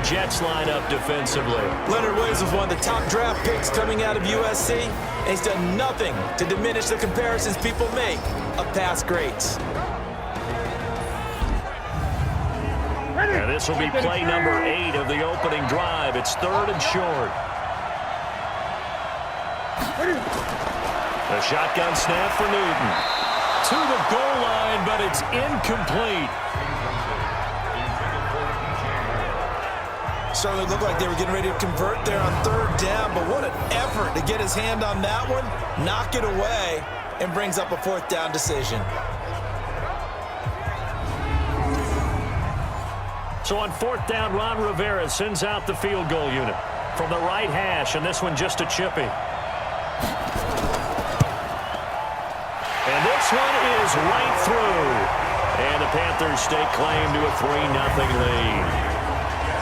Jets line up defensively. Leonard Williams was one of the top draft picks coming out of USC, and he's done nothing to diminish the comparisons people make of past greats. And this will be play number 8 of the opening drive. It's 3rd and short. A shotgun snap for Newton. To the goal line, but it's incomplete. Certainly looked like they were getting ready to convert there on 3rd down, but what an effort to get his hand on that one, knock it away, and brings up a 4th down decision. So on 4th down, Ron Rivera sends out the field goal unit from the right hash, and this one just a chippy. And this one is right through. And the Panthers stake claim to a 3-0 lead.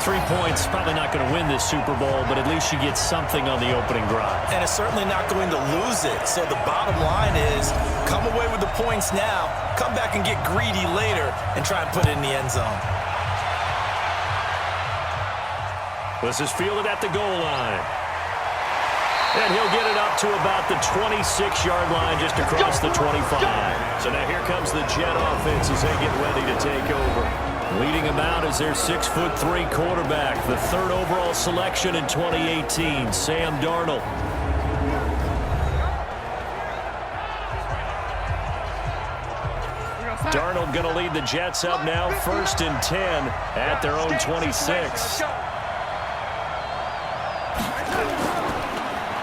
3 points, probably not going to win this Super Bowl, but at least you get something on the opening drive. And it's certainly not going to lose it. So the bottom line is, come away with the points now, come back and get greedy later, and try and put it in the end zone. This is fielded at the goal line. And he'll get it up to about the 26-yard line, just across the 25. So now here comes the Jet offense as they get ready to take over. Leading them out is their 6'3" quarterback, the 3rd overall selection in 2018, Sam Darnold. Darnold going to lead the Jets up now, 1st and 10 at their own 26.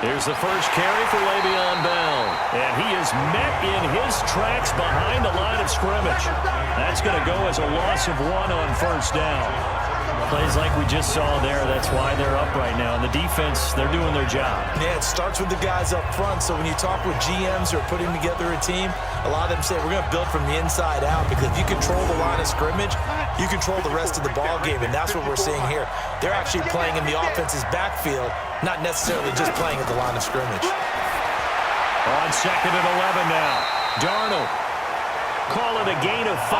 Here's the first carry for Le'Veon Bell. And he is met in his tracks behind the line of scrimmage. That's going to go as a loss of 1 on 1st down. Plays like we just saw there, that's why they're up right now. And the defense, they're doing their job. Yeah, it starts with the guys up front. So when you talk with GMs who are putting together a team, a lot of them say we're going to build from the inside out, because if you control the line of scrimmage, you control the rest of the ball game, and that's what we're seeing here. They're actually playing in the offense's backfield, not necessarily just playing at the line of scrimmage. On 2nd and 11 now. Darnold. Call it a gain of 5,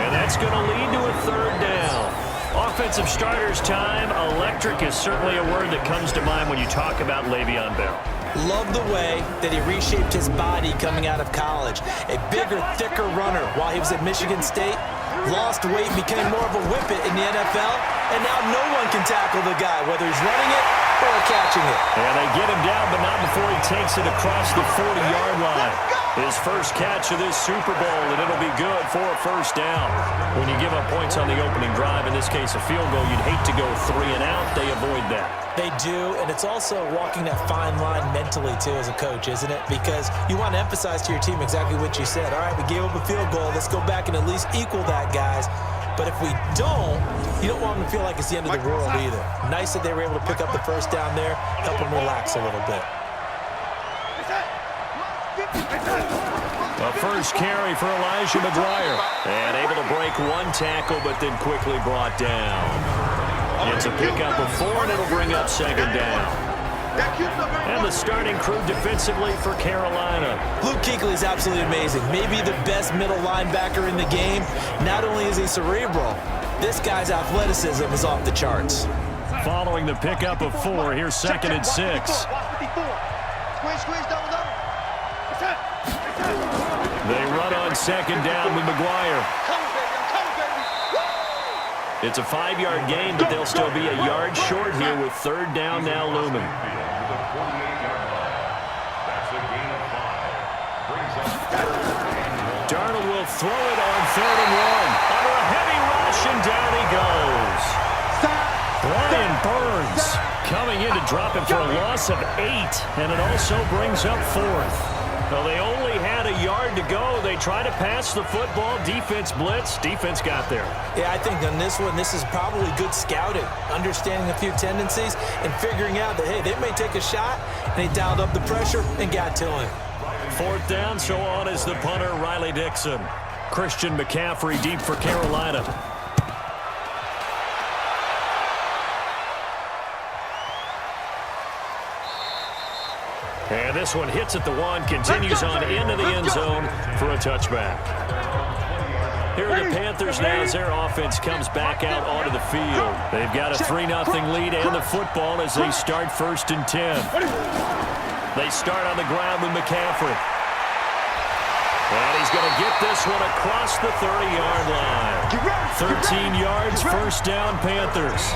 and that's going to lead to a 3rd down. Offensive starters time. Electric is certainly a word that comes to mind when you talk about Le'Veon Bell. Love the way that he reshaped his body coming out of college. A bigger, thicker runner while he was at Michigan State. Lost weight, became more of a whippet in the NFL, and now no one can tackle the guy, whether he's running it or catching it. And they get him down, but not before he takes it across the 40-yard line. His first catch of this Super Bowl, and it'll be good for a 1st down. When you give up points on the opening drive, in this case a field goal, you'd hate to go 3 and out. They avoid that. They do, and it's also walking that fine line mentally, too, as a coach, isn't it? Because you want to emphasize to your team exactly what you said. All right, we gave up a field goal. Let's go back and at least equal that, guys. But if we don't, you don't want them to feel like it's the end of the world either. Nice that they were able to pick up the 1st down there, help them relax a little bit. A first carry for Elijah McGuire. And able to break 1 tackle, but then quickly brought down. It's a pickup of 4, and it'll bring up 2nd down. And the starting crew defensively for Carolina. Luke Kuechly is absolutely amazing. Maybe the best middle linebacker in the game. Not only is he cerebral, this guy's athleticism is off the charts. Following the pickup of 4, here's 2nd and 6. They run on 2nd down with McGuire. It's a 5-yard gain, but they'll still be a yard short here with 3rd down now looming. Darnold will throw it on 3rd and 1. Under a heavy rush, and down he goes. Brian Burns coming in to drop it for a loss of 8, and it also brings up 4th. Well, they only had a yard to go. They tried to pass the football. Defense blitz. Defense got there. Yeah, I think on this one, this is probably good scouting, understanding a few tendencies, and figuring out that, hey, they may take a shot, and they dialed up the pressure and got to him. 4th down, so on is the punter, Riley Dixon. Christian McCaffrey deep for Carolina. And this one hits at the 1, continues on into the end zone for a touchback. Here are the Panthers now as their offense comes back out onto the field. They've got a 3-0 lead and the football as they start 1st and 10. They start on the ground with McCaffrey. And he's going to get this one across the 30-yard line. 13 yards, 1st down, Panthers.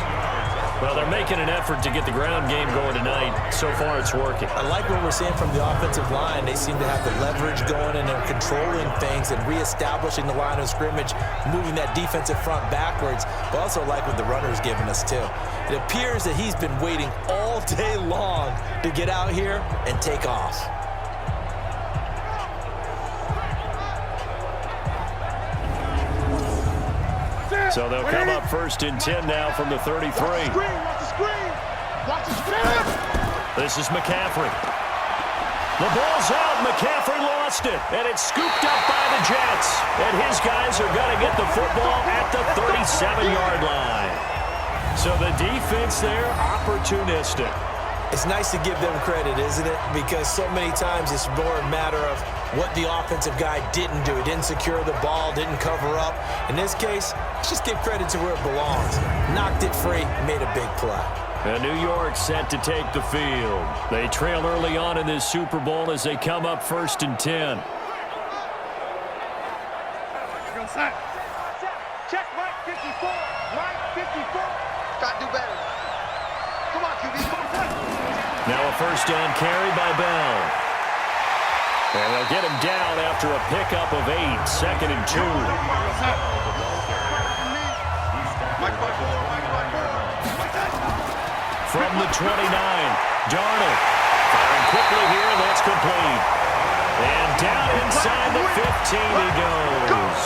Well, they're making an effort to get the ground game going tonight. So far, it's working. I like what we're seeing from the offensive line. They seem to have the leverage going, and they're controlling things and reestablishing the line of scrimmage, moving that defensive front backwards, but also like what the runner's giving us, too. It appears that he's been waiting all day long to get out here and take off. So they'll come up 1st and 10 now from the 33. This is McCaffrey. The ball's out. McCaffrey lost it. And it's scooped up by the Jets. And his guys are going to get the football at the 37-yard line. So the defense there, opportunistic. It's nice to give them credit, isn't it? Because so many times it's more a matter of what the offensive guy didn't do. He didn't secure the ball, didn't cover up. In this case, let's just give credit to where it belongs. Knocked it free, made a big play. And New York set to take the field. They trail early on in this Super Bowl as they come up 1st and 10. Check Mike 54. Mike 54. Got to do better. Come on, QB. Come on. Now a 1st down carry by Bell. And they'll get him down after a pickup of 8, 2nd and 2. From the 29, Darnold firing quickly here, and that's complete. And down inside the 15 he goes.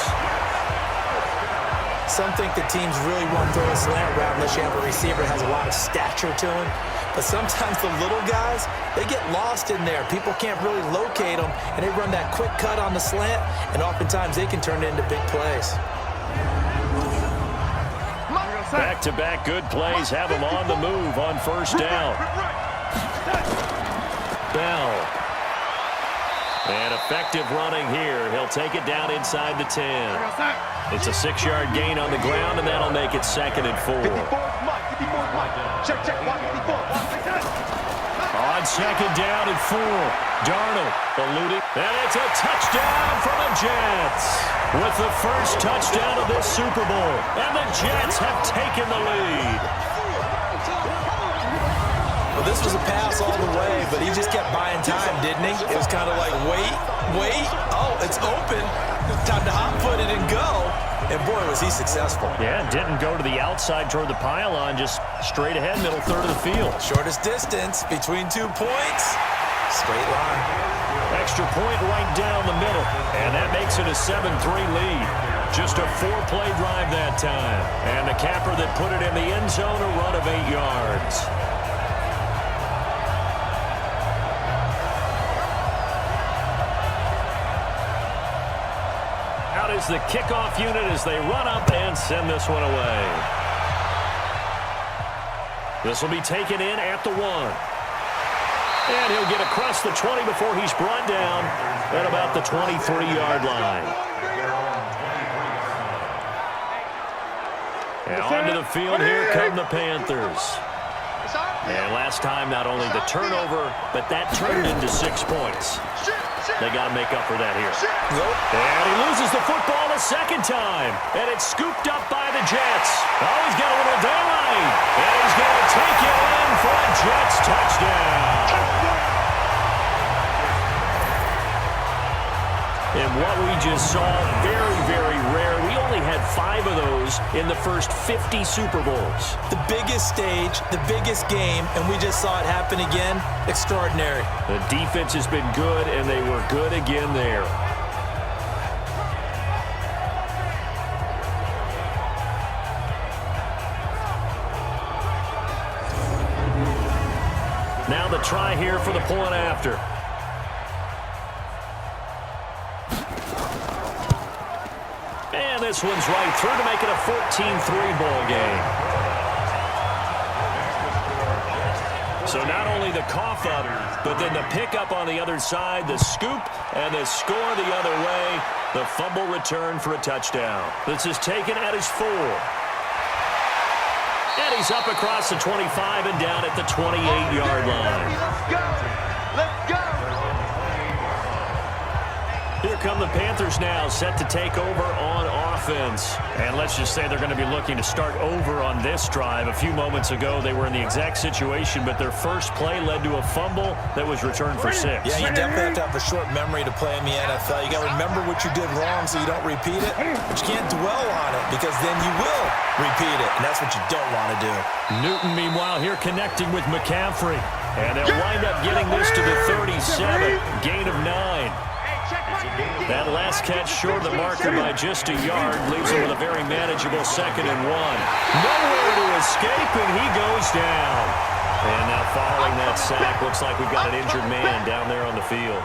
Some think the teams really won't throw a slant route unless you have a receiver that has a lot of stature to him. But sometimes the little guys, they get lost in there. People can't really locate them, and they run that quick cut on the slant, and oftentimes they can turn it into big plays. Back-to-back good plays have him on the move on 1st down. Bell. And effective running here. He'll take it down inside the 10. It's a 6-yard gain on the ground, and that'll make it 2nd and 4. Check, 154. On 2nd down and 4. Darnold eluding. And it's a touchdown for the Jets. With the first touchdown of this Super Bowl. And the Jets have taken the lead. Well, this was a pass all the way, but he just kept buying time, didn't he? It was kind of like, wait. Oh, it's open. Time to hot-foot it and go. And, boy, was he successful. Yeah, didn't go to the outside toward the pylon, just straight ahead, middle third of the field. Shortest distance between 2 points. Straight line. Extra point right down the middle, and that makes it a 7-3 lead. Just a 4-play drive that time. And the capper that put it in the end zone, a run of 8 yards. Out is the kickoff unit as they run up and send this one away. This will be taken in at the 1. And he'll get across the 20 before he's brought down at about the 23-yard line. And onto the field, here come the Panthers. And last time, not only the turnover, but that turned into 6 points. They got to make up for that here. And he loses the football a second time. And it's scooped up by the Jets. Oh, he's got a little daylight. And he's going to take it in for a Jets touchdown. And what we just saw, very, very rare. We only had 5 of those in the first 50 Super Bowls. The biggest stage, the biggest game, and we just saw it happen again. Extraordinary. The defense has been good, and they were good again there. Now the try here for the point after. And this one's right through to make it a 14-3 ball game. So not only the cough up, but then the pickup on the other side, the scoop, and the score the other way. The fumble return for a touchdown. This is taken at his 4. And he's up across the 25 and down at the 28-yard line. Let's go. Let's go. Here come the Panthers now, set to take over on offense. And let's just say they're going to be looking to start over on this drive. A few moments ago, they were in the exact situation, but their first play led to a fumble that was returned for 6. Yeah, you definitely have to have a short memory to play in the NFL. You got to remember what you did wrong so you don't repeat it, but you can't dwell on it because then you will repeat it, and that's what you don't want to do. Newton, meanwhile, here connecting with McCaffrey. And they'll wind up getting this to the 37, gain of 9. That last catch short of the marker by just a yard leaves him with a very manageable 2nd and 1. Nowhere to escape, and he goes down. And now following that sack, looks like we've got an injured man down there on the field.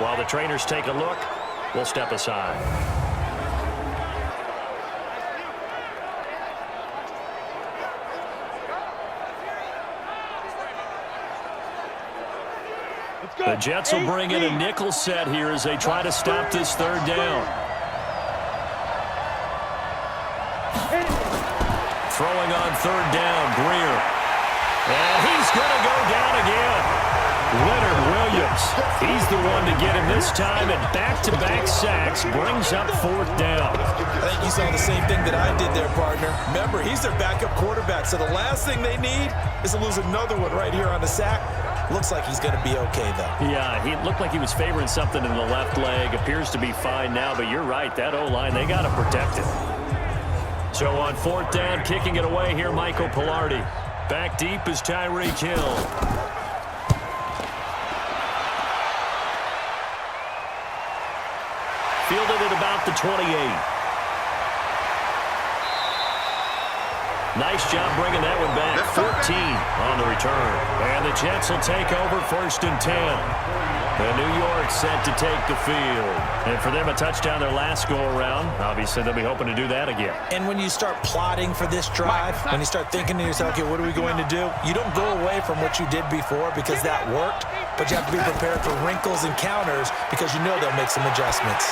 While the trainers take a look, we'll step aside. The Jets will bring in a nickel set here as they try to stop this 3rd down. Throwing on 3rd down, Greer. And he's going to go down again. Leonard Williams, he's the one to get him this time, and back-to-back sacks brings up 4th down. I think you saw the same thing that I did there, partner. Remember, he's their backup quarterback, so the last thing they need is to lose another one right here on the sack. Looks like he's going to be okay, though. Yeah, he looked like he was favoring something in the left leg. Appears to be fine now, but you're right. That O-line, they got to protect it. So on 4th down, kicking it away here, Michael Pilardi. Back deep is Tyreek Hill. Fielded at about the 28. Nice job bringing that one back. 14 on the return. And the Jets will take over 1st and 10. And New York set to take the field. And for them, a touchdown their last go-around. Obviously, they'll be hoping to do that again. And when you start plotting for this drive, when you start thinking to yourself, okay, what are we going to do? You don't go away from what you did before because that worked, but you have to be prepared for wrinkles and counters because you know they'll make some adjustments.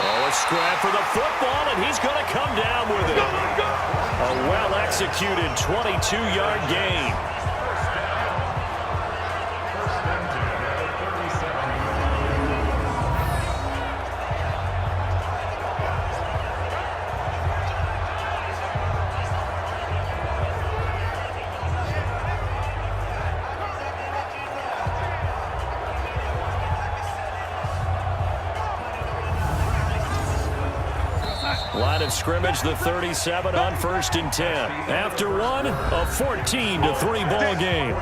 Oh, a scrap for the football, and he's going to come down with it. A well-executed 22-yard gain. Line of scrimmage, the 37 on 1st and 10. After one, a 14-3 ball game.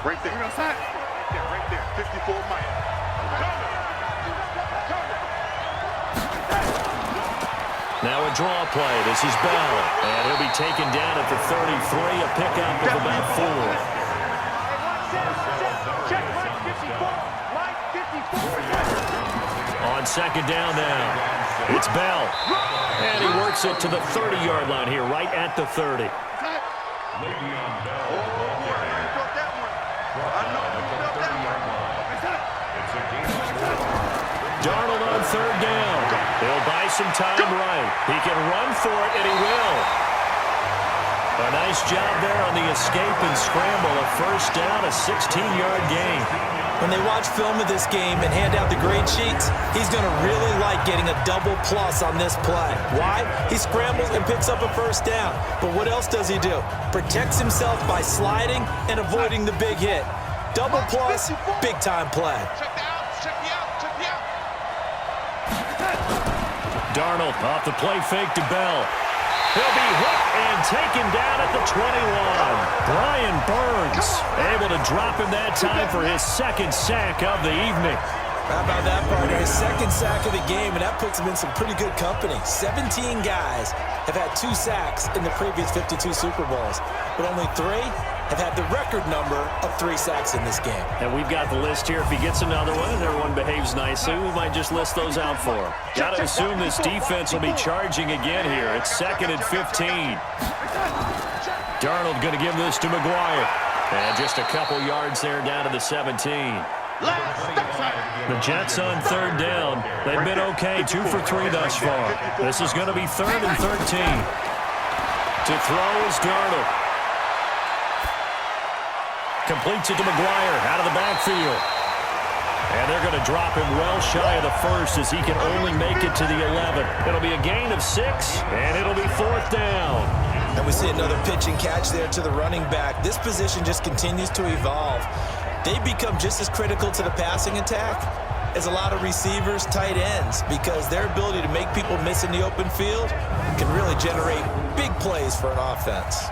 Right there. Right there. 54 Mike. Now a draw play. This is Bell. And he'll be taken down at the 33, a pickup of about 4. On 2nd down now, it's Bell. And he works it to the 30-yard line here, right at the 30. Darnold on 3rd down. He'll buy some time right. He can run for it, and he will. A nice job there on the escape and scramble. A 1st down, a 16-yard gain. When they watch film of this game and hand out the grade sheets, he's going to really like getting a double plus on this play. Why? He scrambles and picks up a 1st down. But what else does he do? Protects himself by sliding and avoiding the big hit. Double plus, big-time play. Darnold off the play fake to Bell. He'll be hit and taken down at the 21. Brian Burns able to drop him that time for his 2nd sack of the evening. How about that, partner? His 2nd sack of the game, and that puts him in some pretty good company. 17 guys have had 2 sacks in the previous 52 Super Bowls, but only 3 have had the record number of 3 sacks in this game. And we've got the list here. If he gets another one and everyone behaves nicely, we might just list those out for him. Got to assume this defense will be charging again here. It's 2nd and 15. Darnold going to give this to McGuire. And just a couple yards there down to the 17. The Jets on third down. They've been okay, 2 for 3 thus far. This is going to be 3rd and 13. To throw is Darnold. Completes it to McGuire out of the backfield. And they're going to drop him well shy of the first as he can only make it to the 11. It'll be a gain of 6, and it'll be 4th down. And we see another pitch and catch there to the running back. This position just continues to evolve. They become just as critical to the passing attack as a lot of receivers, tight ends, because their ability to make people miss in the open field can really generate big plays for an offense.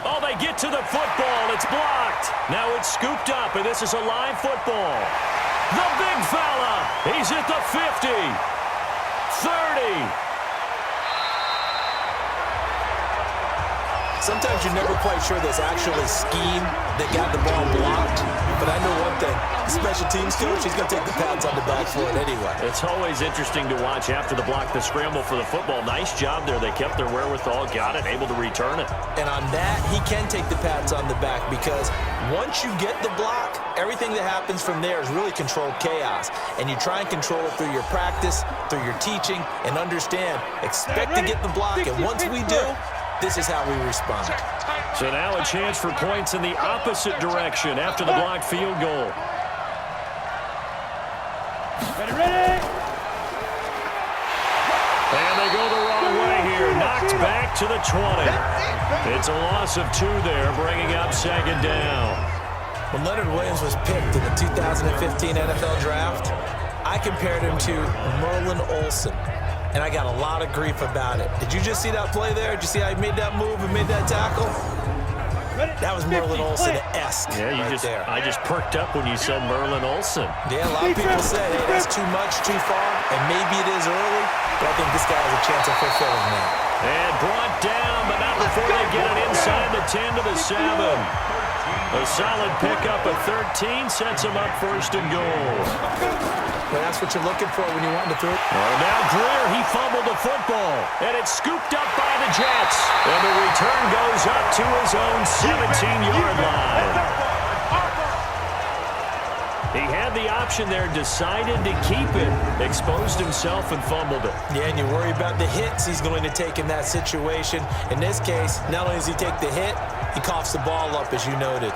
Oh, they get to the football. It's blocked. Now it's scooped up, and this is a live football. The big fella. He's at the 50. 30. Sometimes you're never quite sure there's actually scheme that got the ball blocked. But I know one thing. The special teams coach, he's going to take the pads on the back for it anyway. It's always interesting to watch after the block, the scramble for the football. Nice job there. They kept their wherewithal, got it, able to return it. And on that, he can take the pads on the back because once you get the block, everything that happens from there is really controlled chaos. And you try and control it through your practice, through your teaching, and understand, expect to get the block. And once we do, this is how we respond. So now a chance for points in the opposite direction after the blocked field goal. Ready? And they go the wrong way here. Knocked back to the 20. It's a loss of 2 there, bringing up 2nd down. When Leonard Williams was picked in the 2015 NFL Draft, I compared him to Merlin Olsen. And I got a lot of grief about it. Did you just see that play there? Did you see how he made that move and made that tackle? That was Merlin Olsen-esque. Yeah, I just perked up when you said Merlin Olsen. Yeah, a lot of people said, hey, that's too much, too far, and maybe it is early, but I think this guy has a chance of fulfilling that. And brought down, but not before they get it inside the 10 to the 7. A solid pickup of 13 sets him up 1st and goal. Well, that's what you're looking for when you want to throw it. Oh, now Greer, he fumbled the football, and it's scooped up by the Jets. And the return goes up to his own 17-yard line. He had the option there, decided to keep it, exposed himself and fumbled it. Yeah, and you worry about the hits he's going to take in that situation. In this case, not only does he take the hit, he coughs the ball up, as you noted.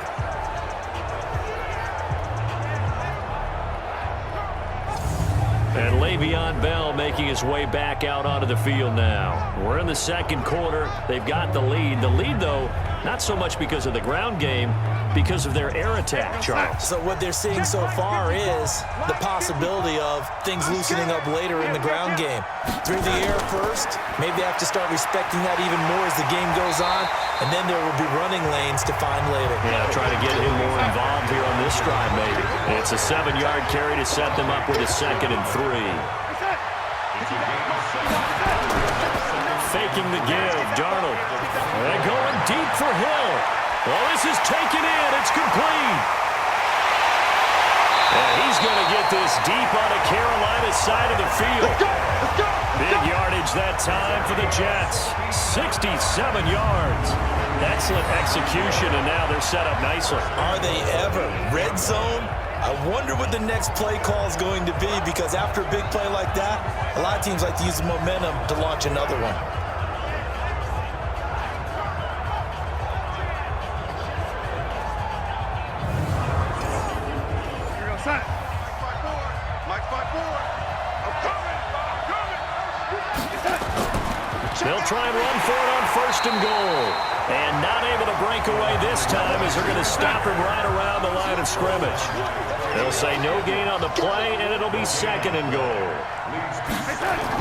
And Le'Veon Bell making his way back out onto the field now. We're in the 2nd quarter. They've got the lead. The lead, though, not so much because of the ground game, because of their air attack, Charles. So what they're seeing so far is the possibility of things loosening up later in the ground game. Through the air first, maybe they have to start respecting that even more as the game goes on, and then there will be running lanes to find later. Yeah, try to get him more involved here on this drive, maybe. It's a 7-yard carry to set them up with a 2nd and 3. Faking the give, Darnold. They're going deep for Hill. Well, this is taken in. It's complete. And he's going to get this deep on the Carolina side of the field. Big yardage that time for the Jets. 67 yards. Excellent execution, and now they're set up nicely. Are they ever? Red zone? I wonder what the next play call is going to be, because after a big play like that, a lot of teams like to use the momentum to launch another one. They'll try and run for it on 1st and goal. And not able to break away this time as they're going to stop him right around the line of scrimmage. They'll say no gain on the play, and it'll be 2nd and goal.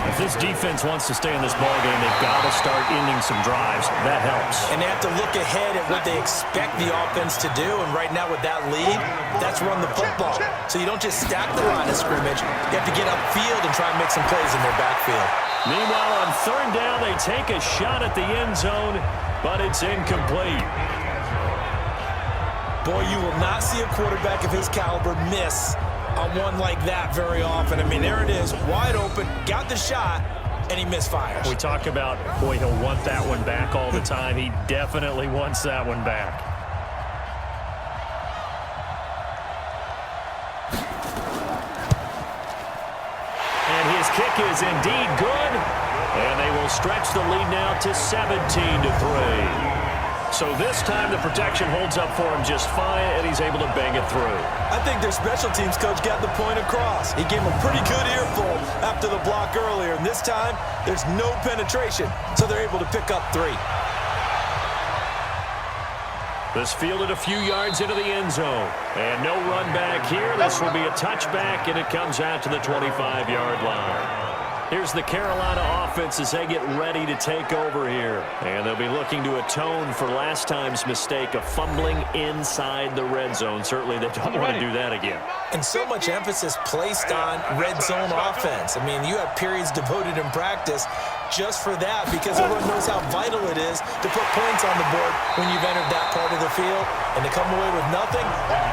If this defense wants to stay in this ballgame, they've got to start ending some drives. That helps. And they have to look ahead at what they expect the offense to do. And right now with that lead, that's run the football. So you don't just stack the line of scrimmage. You have to get upfield and try and make some plays in their backfield. Meanwhile, on 3rd down, they take a shot at the end zone, but it's incomplete. Boy, you will not see a quarterback of his caliber miss on one like that very often. I mean, there it is, wide open, got the shot, and he misfires. We talk about, boy, he'll want that one back all the time. He definitely wants that one back. And his kick is indeed good. And they will stretch the lead now to 17-3. So this time the protection holds up for him just fine, and he's able to bang it through. I think their special teams coach got the point across. He gave him a pretty good earful after the block earlier, and this time there's no penetration, so they're able to pick up 3. This fielded a few yards into the end zone. And no run back here. This will be a touchback, and it comes out to the 25-yard line. Here's the Carolina offense as they get ready to take over here. And they'll be looking to atone for last time's mistake of fumbling inside the red zone. Certainly they don't want to do that again. And so much emphasis placed on red zone offense. I mean, you have periods devoted in practice just for that, because everyone knows how vital it is to put points on the board when you've entered that part of the field. And to come away with nothing,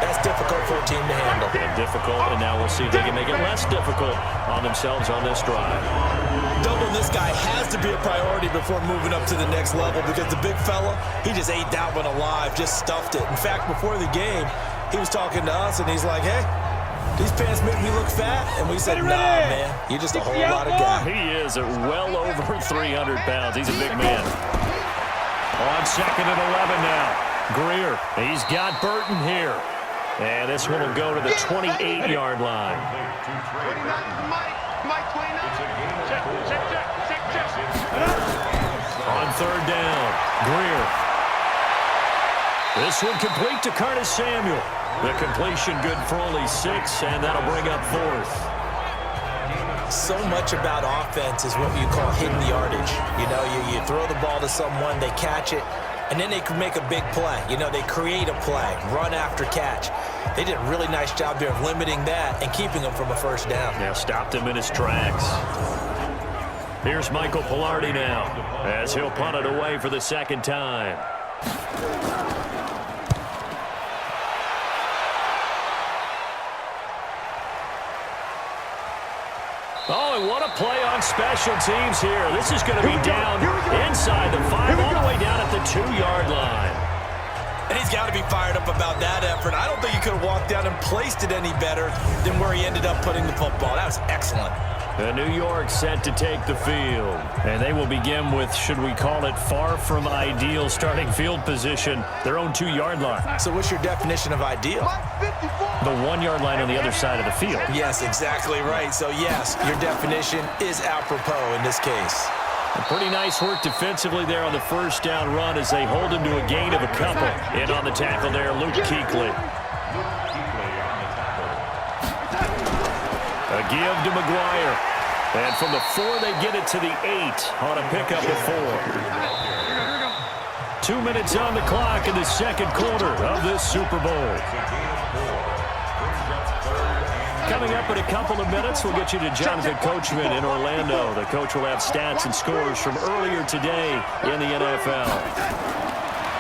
that's difficult for a team to handle. And difficult, and now we'll see if they can make it less difficult on themselves on this drive. Doubling this guy has to be a priority before moving up to the next level, because the big fella, he just ate that one alive, just stuffed it. In fact, before the game, he was talking to us, and he's like, hey, these pants make me look fat. And we said, nah, man, you're just a whole lot of guy. He is at well over 300 pounds. He's a big man. On 2nd and 11 now. Greer, he's got Burton here. And this one will go to the 28-yard line. 29, Mike 29. On 3rd down, Greer. This one complete to Curtis Samuel. The completion good for only 6, and that'll bring up 4th. So much about offense is what you call hidden yardage. You know, you throw the ball to someone, they catch it, and then they can make a big play. You know, they create a play, run after catch. They did a really nice job there of limiting that and keeping him from a first down. Now stopped him in his tracks. Here's Michael Pilardi now, as he'll punt it away for the 2nd time. Oh, and what a play on special teams here. This is going to be down inside the 5, all the way down at the 2-yard line. And he's got to be fired up about that effort. I don't think he could have walked down and placed it any better than where he ended up putting the football. That was excellent. And New York set to take the field. And they will begin with, should we call it, far from ideal starting field position, their own 2-yard line. So what's your definition of ideal? The 1-yard line on the other side of the field. Yes, exactly right. So yes, your definition is apropos in this case. Pretty nice work defensively there on the first down run as they hold him to a gain of a couple. In on the tackle there, Luke Kuechly. A give to McGuire. And from the 4, they get it to the 8 on a pickup of 4. 2 minutes on the clock in the 2nd quarter of this Super Bowl. Coming up in a couple of minutes, we'll get you to Jonathan Coachman in Orlando. The coach will have stats and scores from earlier today in the NFL.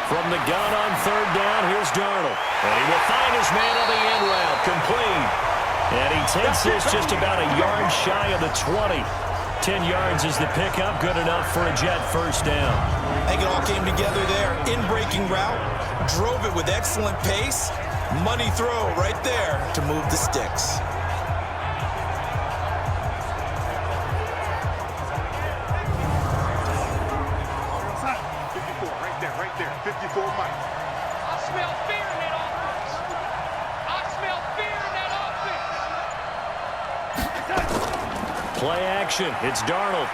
From the gun on 3rd down, here's Darnold. And he will find his man on the end route, complete. And he takes this just about a yard shy of the 20. 10 yards is the pickup, good enough for a Jet first down. I think it all came together there. In-breaking route, drove it with excellent pace. Money throw right there to move the sticks. Right there, 54 Mike. I smell fear in that offense. I smell fear in that offense. Play action. It's Darnold.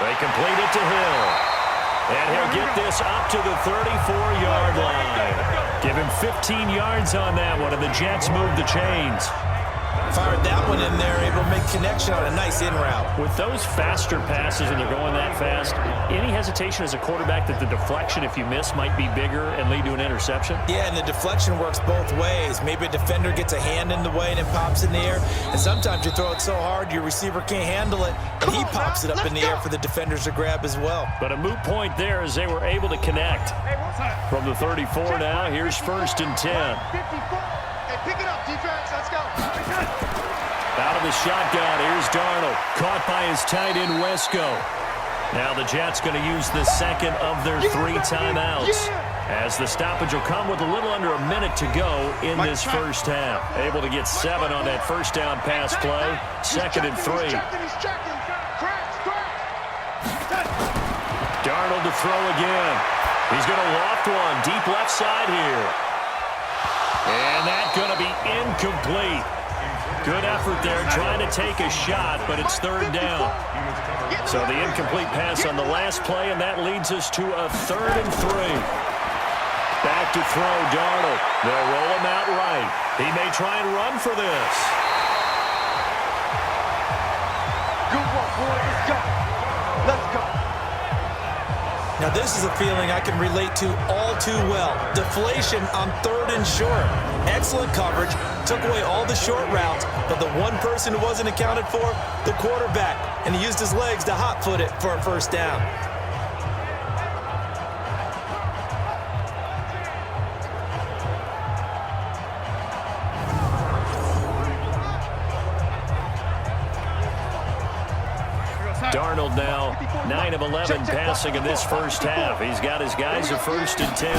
They complete it to Hill. And he'll get this up to the 34-yard line. Give him 15 yards on that one, and the Jets move the chains. Fired that one in there, able to make connection on a nice in route. With those faster passes and they're going that fast, any hesitation as a quarterback that the deflection, if you miss, might be bigger and lead to an interception? Yeah, and the deflection works both ways. Maybe a defender gets a hand in the way and it pops in the air. And sometimes you throw it so hard your receiver can't handle it, and he pops it up in the air for the defenders to grab as well. But a moot point there as they were able to connect. From the 34 now, here's 1st and 10. 54. Hey, pick it up, defense. Let's go. Out of the shotgun, here's Darnold. Caught by his tight end, Wesco. Now the Jets going to use the second of their 3 timeouts. As the stoppage will come with a little under a minute to go in this first half. Able to get 7 on that first down pass play. 2nd and 3. Darnold to throw again. He's going to loft one deep left side here. And that's going to be incomplete. Good effort there trying to take a shot, but it's 3rd down. So the incomplete pass on the last play, and that leads us to a 3rd and 3. Back to throw, Darnold. They'll roll him out right. He may try and run for this. Good work, boy. Let's go. Let's go. Now, this is a feeling I can relate to all too well. Deflation on 3rd and short. Excellent coverage. Took away all the short routes, but the one person who wasn't accounted for, the quarterback. And he used his legs to hot-foot it for a first down. Darnold now 9 of 11 passing in this first half. He's got his guys at 1st and 10.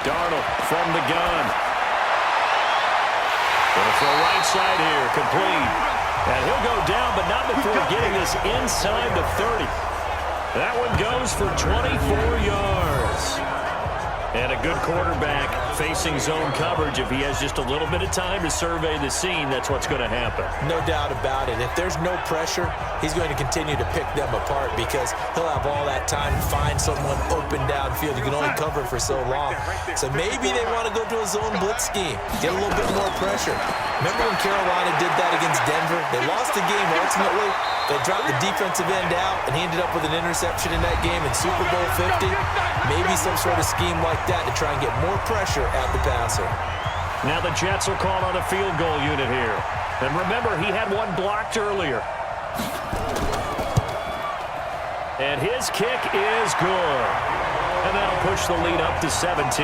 Darnold from the gun. Going to throw right side here, complete. And he'll go down, but not before getting this inside the 30. That one goes for 24 yards. And a good quarterback facing zone coverage. If he has just a little bit of time to survey the scene, that's what's going to happen. No doubt about it. If there's no pressure, he's going to continue to pick them apart because he'll have all that time to find someone open downfield. You can only cover for so long. So maybe they want to go to a zone blitz scheme, get a little bit more pressure. Remember when Carolina did that against Denver? They lost the game ultimately. They dropped the defensive end out, and he ended up with an interception in that game in Super Bowl 50. Maybe some sort of scheme like that to try and get more pressure at the passer. Now the Jets are called on a field goal unit here. And remember, he had one blocked earlier. And his kick is good. And that'll push the lead up to 17.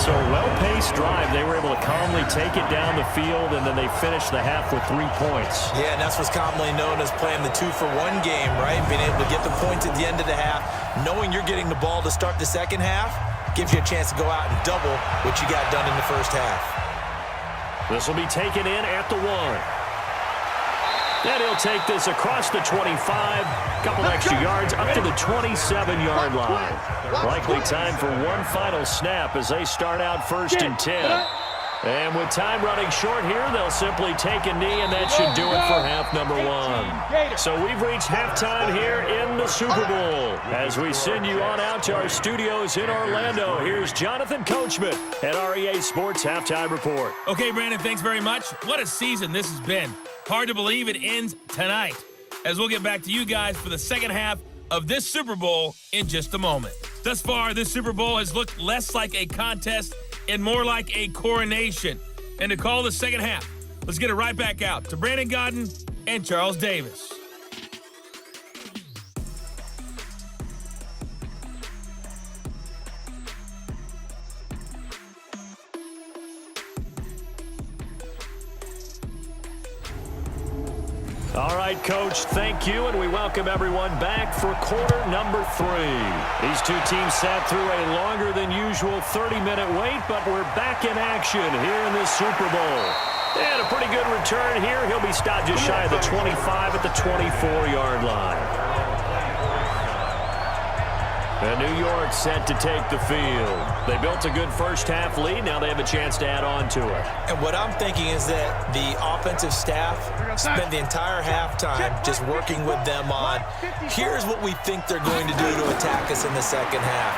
So a well-paced drive. They were able to calmly take it down the field, and then they finished the half with 3 points. Yeah, and that's what's commonly known as playing the 2-for-1 game, right? Being able to get the points at the end of the half, knowing you're getting the ball to start the second half, gives you a chance to go out and double what you got done in the first half. This will be taken in at the 1. Then he'll take this across the 25, couple extra yards up to the 27-yard line. Likely time for one final snap as they start out 1st and 10. And with time running short here, they'll simply take a knee, and that should do it for half number 1. So we've reached halftime here in the Super Bowl. As we send you on out to our studios in Orlando, here's Jonathan Coachman at REA Sports Halftime Report. Okay, Brandon, thanks very much. What a season this has been. Hard to believe it ends tonight, as we'll get back to you guys for the second half of this Super Bowl in just a moment. Thus far, this Super Bowl has looked less like a contest and more like a coronation. And to call the second half, let's get it right back out to Brandon Gaudin and Charles Davis. All right, Coach, thank you, and we welcome everyone back for quarter number 3. These two teams sat through a longer than usual 30-minute wait, but we're back in action here in this Super Bowl. And a pretty good return here. He'll be stopped just shy of the 25 at the 24-yard line. And New York set to take the field. They built a good first half lead. Now they have a chance to add on to it. And what I'm thinking is that the offensive staff spent the entire halftime just working with them on, here's what we think they're going to do to attack us in the second half.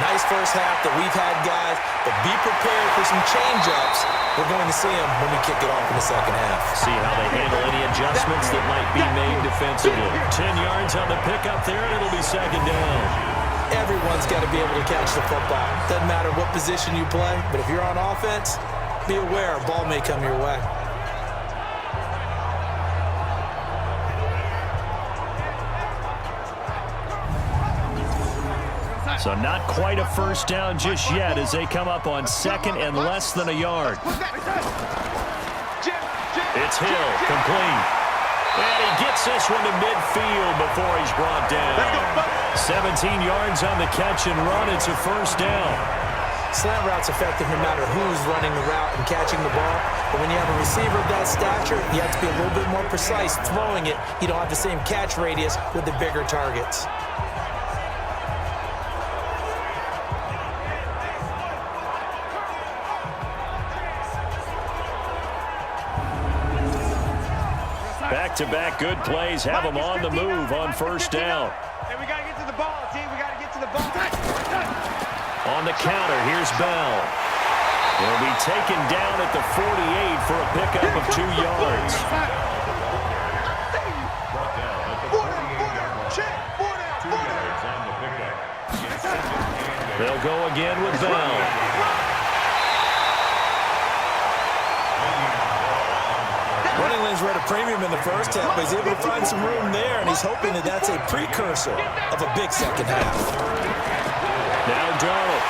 Nice first half that we've had, guys, but be prepared for some change-ups. We're going to see them when we kick it off in the second half. See how they handle any adjustments that might be made defensively. 10 yards on the pickup there, and it'll be second down. Everyone's got to be able to catch the football. Doesn't matter what position you play, but if you're on offense, be aware a ball may come your way. So not quite a first down just yet as they come up on second and less than a yard. It's Hill, complete. And he gets this one to midfield before he's brought down. 17 yards on the catch and run. It's a first down. Slant route's effective no matter who's running the route and catching the ball. But when you have a receiver of that stature, you have to be a little bit more precise throwing it. You don't have the same catch radius with the bigger targets. Back-to-back good plays have them on the move on first down. Hey, we got to get to the ball, team. We got to get to the ball. On the counter, here's Bell. He'll be taken down at the 48 for a pickup of 2 yards. They'll go again with Bell. Running lanes were at a premium in the first half, but he's able to find some room there, and he's hoping that that's a precursor of a big second half. Now Darnold.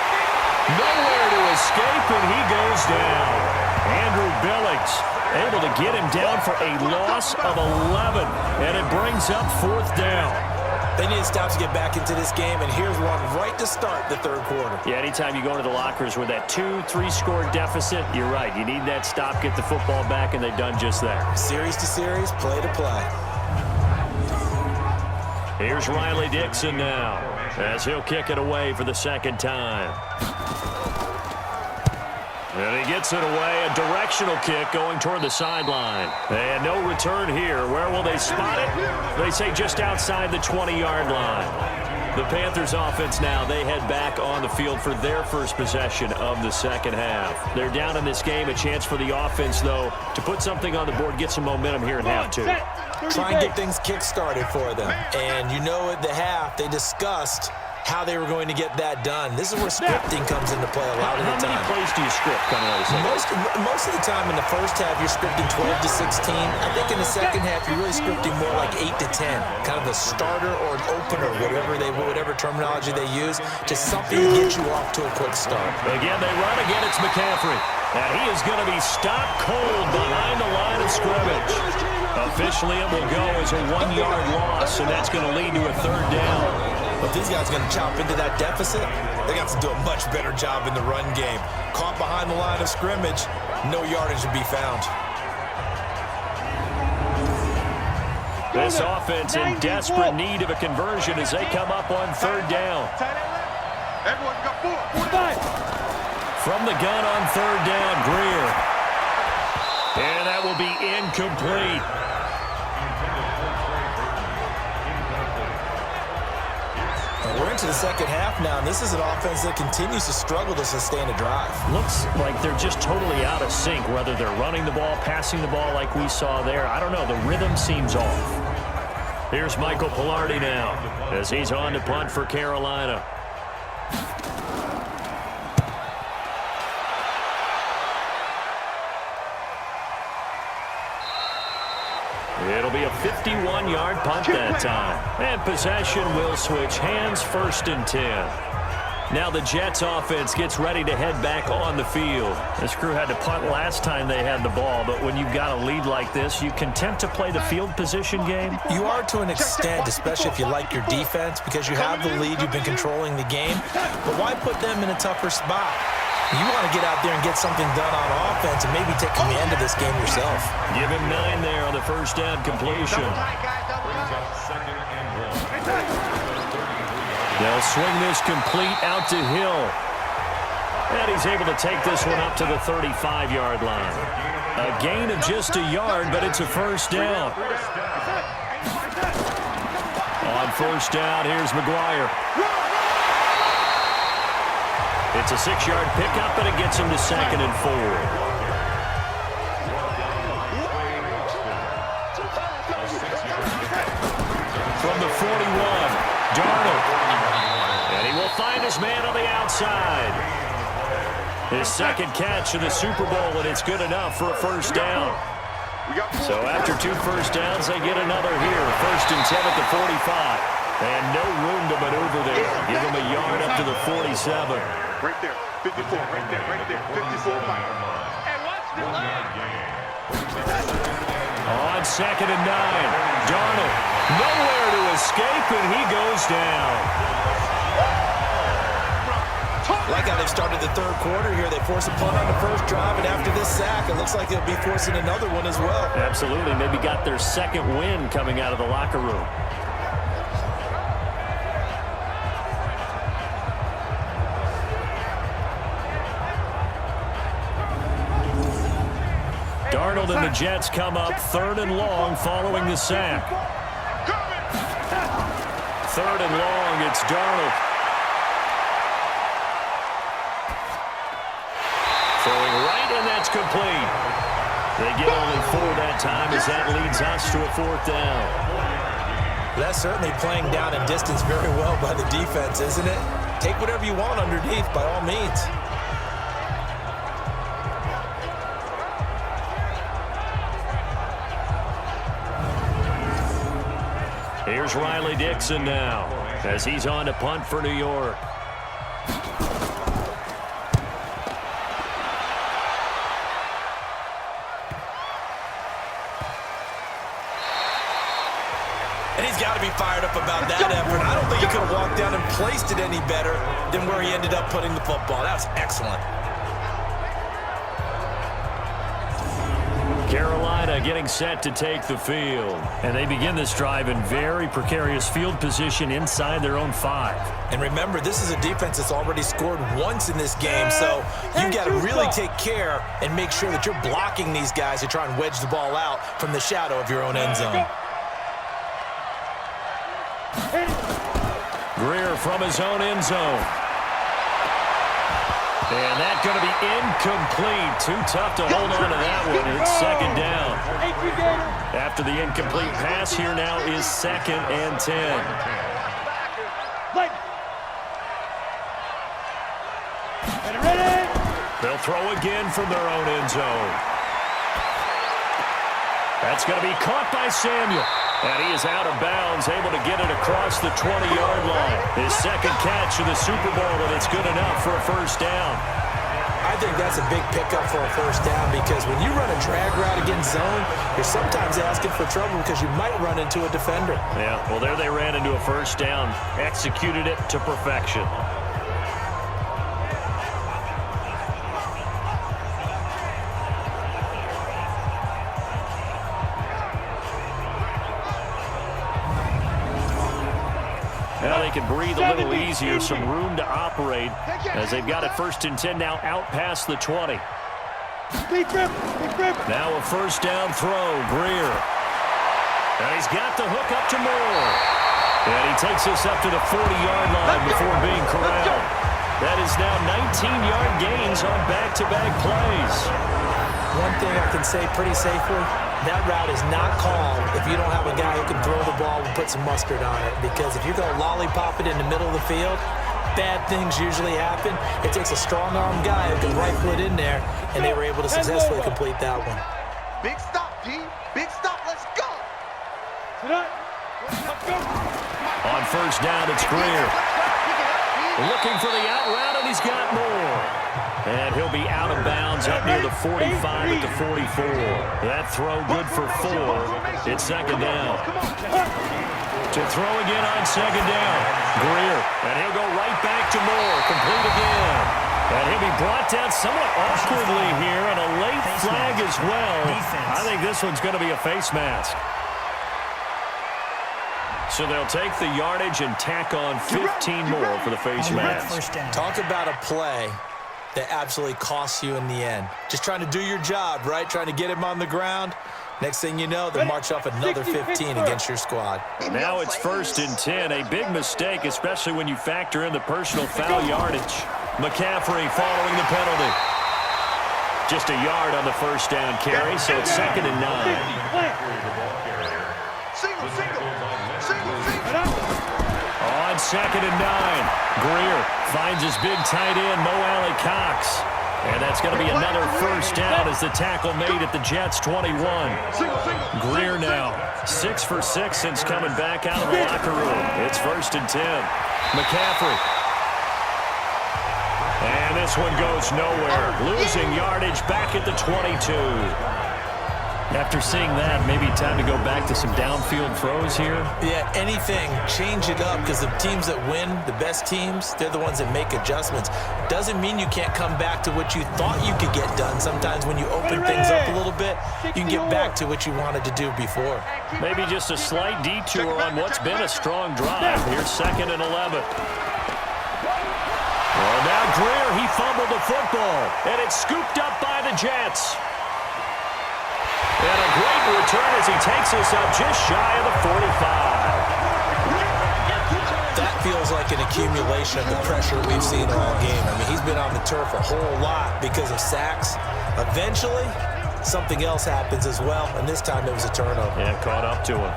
Nowhere to escape, and he goes down. Andrew Billings able to get him down for a loss of 11, and it brings up fourth down. They need stops to get back into this game, and here's one right to start the third quarter. Yeah, anytime you go into the lockers with that 2-3 score deficit, you're right. You need that stop, get the football back, and they've done just that. Series to series, play to play. Here's Riley Dixon now, as he'll kick it away for the second time. And he gets it away, a directional kick going toward the sideline. And no return here. Where will they spot it? They say just outside the 20-yard line. The Panthers offense now, they head back on the field for their first possession of the second half. They're down in this game, a chance for the offense, though, to put something on the board, get some momentum here in half two. Try and get things kick-started for them. And you know at the half, they discussed how they were going to get that done. This is where scripting comes into play a lot of the time. How many plays do you script coming out of the second? Most of the time in the first half, you're scripting 12 to 16. I think in the second half, you're really scripting more like 8 to 10. Kind of a starter or an opener, whatever terminology they use, to something to get you off to a quick start. Again, they run again. It's McCaffrey. And he is going to be stopped cold behind the line of scrimmage. Officially, it will go as a 1-yard loss, and that's going to lead to a third down. But these guys are going to chop into that deficit. They got to do a much better job in the run game. Caught behind the line of scrimmage, no yardage to be found. This offense in desperate need of a conversion as they come up on third down. Everyone's got 4. From the gun on third down, Greer. And that will be incomplete. We're into the second half now, and this is an offense that continues to struggle to sustain a drive. Looks like they're just totally out of sync, whether they're running the ball, passing the ball like we saw there. I don't know. The rhythm seems off. Here's Michael Pilardi now as he's on to punt for Carolina. It'll be a 51-yard punt that time. And possession will switch hands, 1st and 10. Now the Jets offense gets ready to head back on the field. This crew had to punt last time they had the ball, but when you've got a lead like this, you content to play the field position game? You are to an extent, especially if you like your defense, because you have the lead, you've been controlling the game. But why put them in a tougher spot? You want to get out there and get something done on offense and maybe take command of this game yourself. Give him 9 there on the first down completion. They'll swing this complete out to Hill. And he's able to take this one up to the 35-yard line. A gain of just a yard, but it's a first down. On first down, here's McGuire. It's a 6-yard pickup, and it gets him to 2nd and 4. From the 41, Darnold. And he will find his man on the outside. His second catch of the Super Bowl, and it's good enough for a first down. So after 2 first downs, they get another here. 1st and 10 at the 45. And no room to maneuver there. Give him a yard up to the 47. Right there, 54, right there, 54, Mike. Hey, watch the line. On 2nd and 9, Darnold nowhere to escape, and he goes down. Like how they've started the third quarter here. They force a punt on the first drive, and after this sack, it looks like they'll be forcing another one as well. Absolutely. Maybe got their second win coming out of the locker room. Darnold and the Jets come up 3rd and long following the sack. 3rd and long, it's Darnold. Throwing right, and that's complete. They get only 4 that time as that leads us to a 4th down. That's certainly playing down in distance very well by the defense, isn't it? Take whatever you want underneath, by all means. Here's Riley Dixon now as he's on to punt for New York. And he's got to be fired up about that effort. I don't think he could have walked down and placed it any better than where he ended up putting the football. That was excellent. Carolina getting set to take the field. And they begin this drive in very precarious field position inside their own 5. And remember, this is a defense that's already scored once in this game, so you've got to really take care and make sure that you're blocking these guys to try and wedge the ball out from the shadow of your own end zone. Greer from his own end zone. And that's going to be incomplete. Too tough to hold on to that one. It's 2nd down. After the incomplete pass, here now is 2nd and 10. They'll throw again from their own end zone. That's going to be caught by Samuel. And he is out of bounds, able to get it across the 20-yard line. His 2nd catch of the Super Bowl, and it's good enough for a 1st down. I think that's a big pickup for a 1st down because when you run a drag route against zone, you're sometimes asking for trouble because you might run into a defender. Yeah, well, there they ran into a 1st down, executed it to perfection. Now they can breathe a little easier, some room to operate as they've got it 1st and 10 now out past the 20. Now a 1st down throw, Greer. And he's got the hook up to Moore. And he takes us up to the 40-yard line before being corralled. That is now 19-yard gains on back-to-back plays. One thing I can say pretty safely, that route is not called if you don't have a guy who can throw the ball and put some mustard on it. Because if you're going to lollipop it in the middle of the field, bad things usually happen. It takes a strong-arm guy who can rifle it in there, and they were able to successfully complete that one. Big stop, G. Big stop. Let's go. On 1st down, it's Greer. Looking for the out route, and he's got more. And he'll be out of bounds up near the 45 at the 44. That throw good for 4. It's 2nd down. To throw again on 2nd down. Greer. And he'll go right back to Moore. Complete again. And he'll be brought down somewhat awkwardly here, and a late flag as well. I think this one's going to be a face mask. So they'll take the yardage and tack on 15 more for the face mask. Talk about a play that absolutely costs you in the end. Just trying to do your job, right? Trying to get him on the ground. Next thing you know, they'll march off another 15 against your squad. Now it's 1st and 10. A big mistake, especially when you factor in the personal foul yardage. McCaffrey following the penalty. Just a yard on the 1st down carry, so it's 2nd and 9. On 2nd and 9, Greer finds his big tight end, Mo Alley-Cox. And that's going to be another 1st down as the tackle made at the Jets' 21. Greer now 6 for 6 since coming back out of the locker room. It's 1st and 10. McCaffrey. And this one goes nowhere. Losing yardage back at the 22. After seeing that, maybe time to go back to some downfield throws here. Yeah, anything. Change it up, because the teams that win, the best teams, they're the ones that make adjustments. Doesn't mean you can't come back to what you thought you could get done. Sometimes when you open things up a little bit, you can get back to what you wanted to do before. Maybe just a slight detour on what's been a strong drive. Here's 2nd and 11. Well, now Greer, he fumbled the football, and it's scooped up by the Jets. And a great return as he takes us up just shy of the 45. That feels like an accumulation of the pressure we've seen all game. I mean, he's been on the turf a whole lot because of sacks. Eventually, something else happens as well, and this time it was a turnover. Yeah, caught up to him.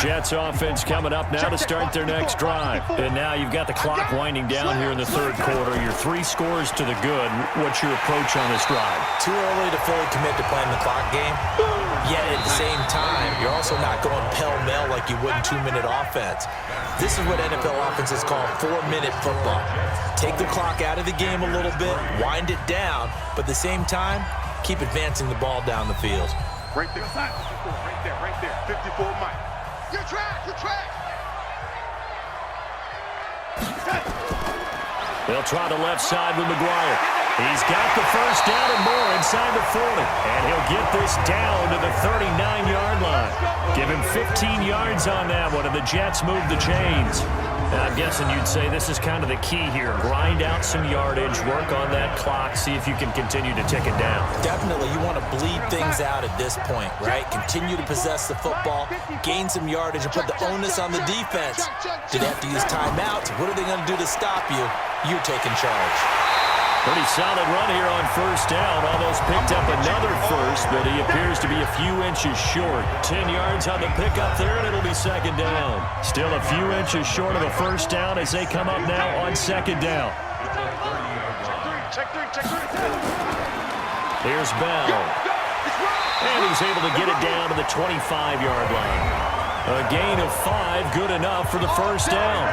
Jets offense coming up now to start their next drive. And now you've got the clock winding down here in the 3rd quarter. Your 3 scores to the good. What's your approach on this drive? Too early to fully commit to playing the clock game. Yet at the same time, you're also not going pell-mell like you would in 2-minute offense. This is what NFL offenses call 4-minute football. Take the clock out of the game a little bit, wind it down, but at the same time, keep advancing the ball down the field. Right there. Right there. 54 Mike. Your track. They'll try the left side with McGuire. He's got the first down and more inside the 40. And he'll get this down to the 39-yard line. Give him 15 yards on that one, and the Jets move the chains. Now, I'm guessing you'd say this is kind of the key here. Grind out some yardage, work on that clock, see if you can continue to tick it down. Definitely, you want to bleed things out at this point, right? Continue to possess the football, gain some yardage, and put the onus on the defense. Do they have to use timeouts? What are they going to do to stop you? You're taking charge. Pretty solid run here on 1st down. Almost picked up another first, but he appears to be a few inches short. 10 yards on the pickup there, and it'll be 2nd down. Still a few inches short of a 1st down as they come up now on 2nd down. Check three. Here's Bell. And he's able to get it down to the 25-yard line. A gain of 5, good enough for the 1st down.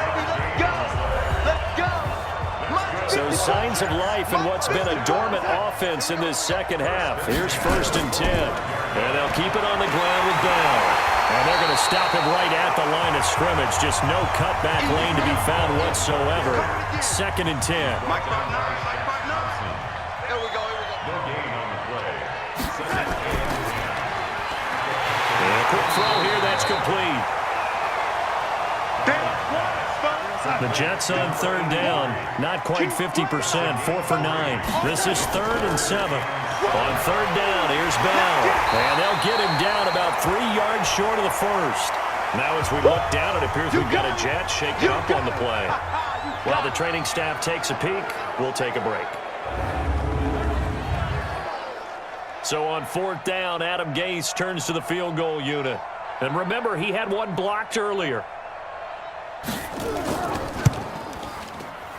So signs of life in what's been a dormant offense in this 2nd half. Here's 1st and 10. And they'll keep it on the ground with Bell. And they're going to stop him right at the line of scrimmage. Just no cutback lane to be found whatsoever. 2nd and 10. Mike 5-9. Here we go. And a quick throw here, that's complete. The Jets on 3rd down, not quite 50%, 4 for 9. This is 3rd and 7. On 3rd down, here's Bell. And they'll get him down about 3 yards short of the 1st. Now as we look down, it appears we've got a Jet shaking up on the play. While the training staff takes a peek, we'll take a break. So on 4th down, Adam Gase turns to the field goal unit. And remember, he had one blocked earlier.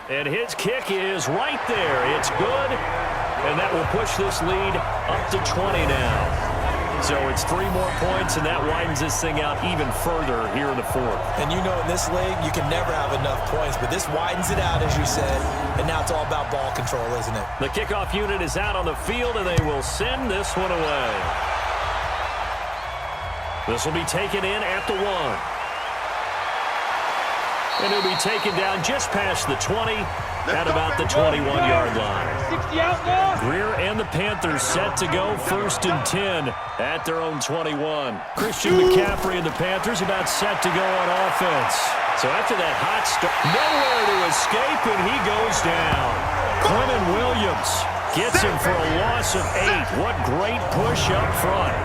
And his kick is right there. It's good. And that will push this lead up to 20 now. So it's 3 more points, and that widens this thing out even further here in the 4th. And you know in this league, you can never have enough points, but this widens it out, as you said, and now it's all about ball control, isn't it? The kickoff unit is out on the field, and they will send this one away. This will be taken in at the 1. And it'll be taken down just past the 20 at about the 21-yard line. 60 out now. Greer and the Panthers set to go 1st and 10 at their own 21. Christian McCaffrey and the Panthers about set to go on offense. So after that hot start, nowhere to escape, and he goes down. Quinnen Williams gets him for a loss of 8. What great push up front.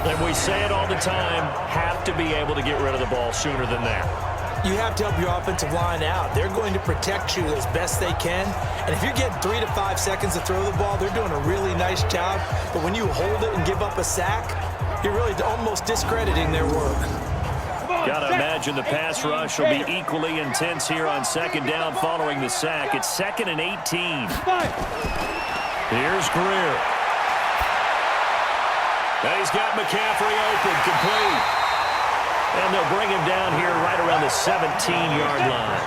And we say it all the time, have to be able to get rid of the ball sooner than that. You have to help your offensive line out. They're going to protect you as best they can. And if you're getting 3 to 5 seconds to throw the ball, they're doing a really nice job. But when you hold it and give up a sack, you're really almost discrediting their work. Got to imagine the pass rush will be equally intense here on 2nd down following the sack. It's 2nd and 18. Here's Greer. And he's got McCaffrey open, complete. And they'll bring him down here right around the 17-yard line.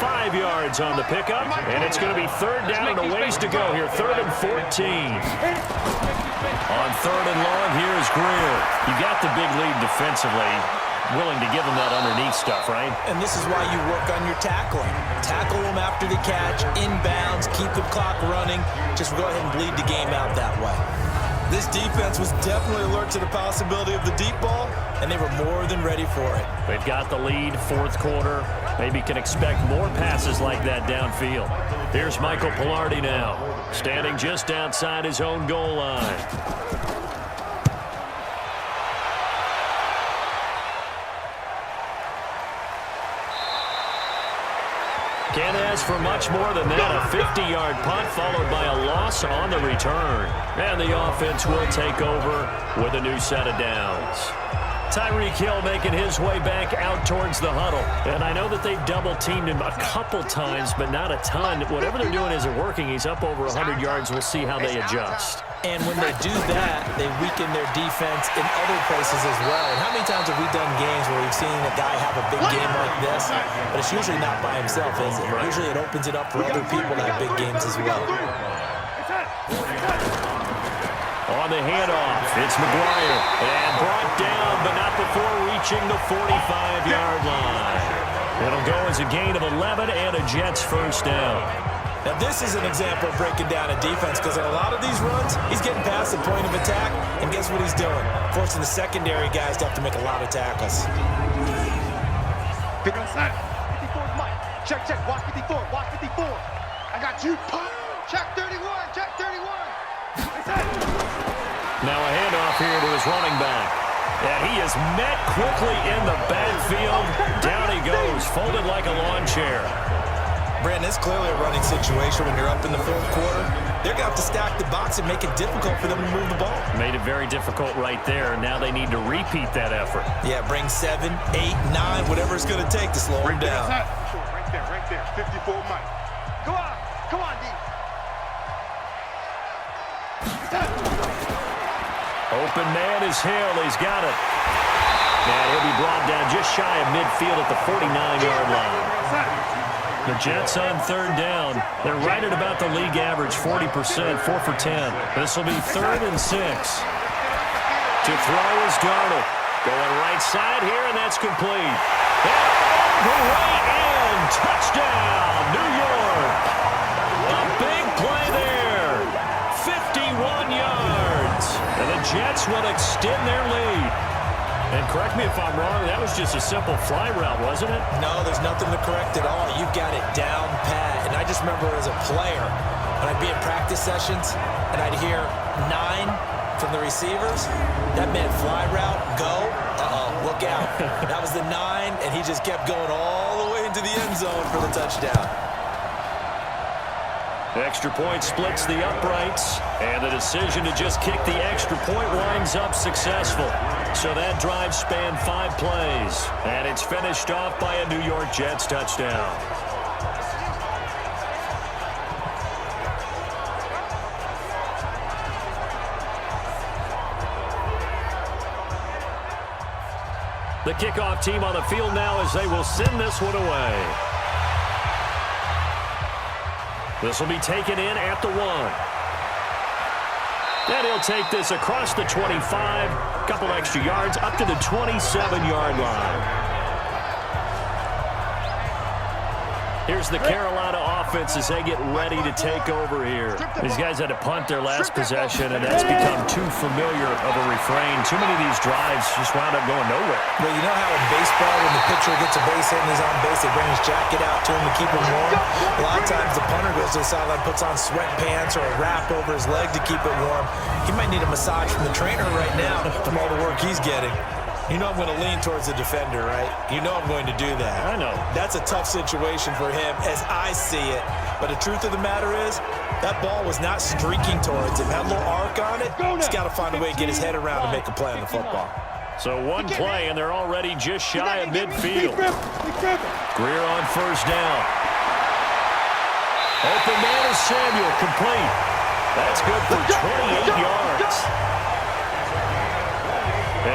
5 yards on the pickup, and it's going to be third down and a ways to go here. 3rd and 14. On 3rd and long, here's Greer. You got the big lead defensively. Willing to give him that underneath stuff, right? And this is why you work on your tackling. Tackle them after the catch, inbounds, keep the clock running. Just go ahead and bleed the game out that way. This defense was definitely alert to the possibility of the deep ball, and they were more than ready for it. They've got the lead, 4th quarter. Maybe can expect more passes like that downfield. Here's Michael Palardy now, standing just outside his own goal line. Can't ask for much more than that. A 50-yard punt followed by a loss on the return. And the offense will take over with a new set of downs. Tyreek Hill making his way back out towards the huddle. And I know that they've double-teamed him a couple times, but not a ton. Whatever they're doing isn't working. He's up over 100 yards. We'll see how they adjust. And when they do that, they weaken their defense in other places as well. And how many times have we done games where we've seen a guy have a big game like this? But it's usually not by himself, is it? Right. Usually it opens it up for other people to have big games as well. On the handoff, it's McGuire. And brought down, but not before reaching the 45-yard line. It'll go as a gain of 11 and a Jets first down. Now, this is an example of breaking down a defense because in a lot of these runs, he's getting past the point of attack, and guess what he's doing? Forcing the secondary guys to have to make a lot of tackles. 54 Mike. Check, watch 54, watch 54. I got you. Check 31, check 31. Now a handoff here to his running back. And he is met quickly in the backfield. Down he goes, folded like a lawn chair. Brandon, it's clearly a running situation when you're up in the 4th quarter. They're going to have to stack the box and make it difficult for them to move the ball. Made it very difficult right there. Now they need to repeat that effort. Yeah, bring 7, 8, 9, whatever it's going to take to slow him down. Right there. 54 Mike. Come on, D. Open man is Hill. He's got it. And he'll be brought down just shy of midfield at the 49-yard line. The Jets on 3rd down. They're right at about the league average, 40%, 4 for 10. This will be 3rd and 6. To throw is Darnold. Going right side here, and that's complete. And the way in. Touchdown, New York. A big play there. 51 yards. And the Jets will extend their lead. And correct me if I'm wrong, that was just a simple fly route, wasn't it? No, there's nothing to correct at all. You've got it down pat. And I just remember as a player, when I'd be in practice sessions, and I'd hear 9 from the receivers, that meant fly route, go, look out. That was the 9, and he just kept going all the way into the end zone for the touchdown. Extra point splits the uprights, and the decision to just kick the extra point winds up successful. So that drive spanned 5 plays, and it's finished off by a New York Jets touchdown. The kickoff team on the field now as they will send this one away. This will be taken in at the 1. And he'll take this across the 25, couple extra yards, up to the 27-yard line. Here's the Carolina offense as they get ready to take over here. These guys had to punt their last possession, and that's become too familiar of a refrain. Too many of these drives just wound up going nowhere. Well, you know how in baseball, when the pitcher gets a base hit and he's on base, they bring his jacket out to him to keep him warm? A lot of times the punter goes to the sideline, puts on sweatpants or a wrap over his leg to keep it warm. He might need a massage from the trainer right now from all the work he's getting. You know I'm going to lean towards the defender, right? You know I'm going to do that. I know. That's a tough situation for him as I see it. But the truth of the matter is, that ball was not streaking towards him. Had a little arc on it. He's got to find a way to get his head around and make a play on the football. So one play, and they're already just shy of midfield. Greer on first down. Open man is Samuel, complete. That's good for 28 yards.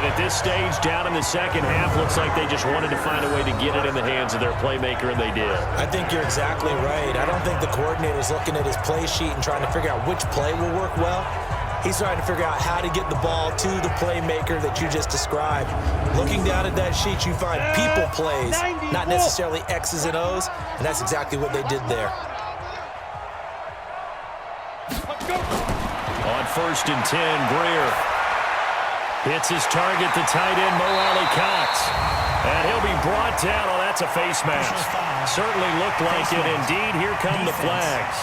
And at this stage, down in the second half, looks like they just wanted to find a way to get it in the hands of their playmaker, and they did. I think you're exactly right. I don't think the coordinator's looking at his play sheet and trying to figure out which play will work well. He's trying to figure out how to get the ball to the playmaker that you just described. Looking down at that sheet, you find people plays, not necessarily X's and O's, and that's exactly what they did there. On 1st and 10, Greer hits his target, the tight end, Mo Alley-Cox. And he'll be brought down. Oh, that's a face mask. Certainly looked like it. Indeed, here come the flags.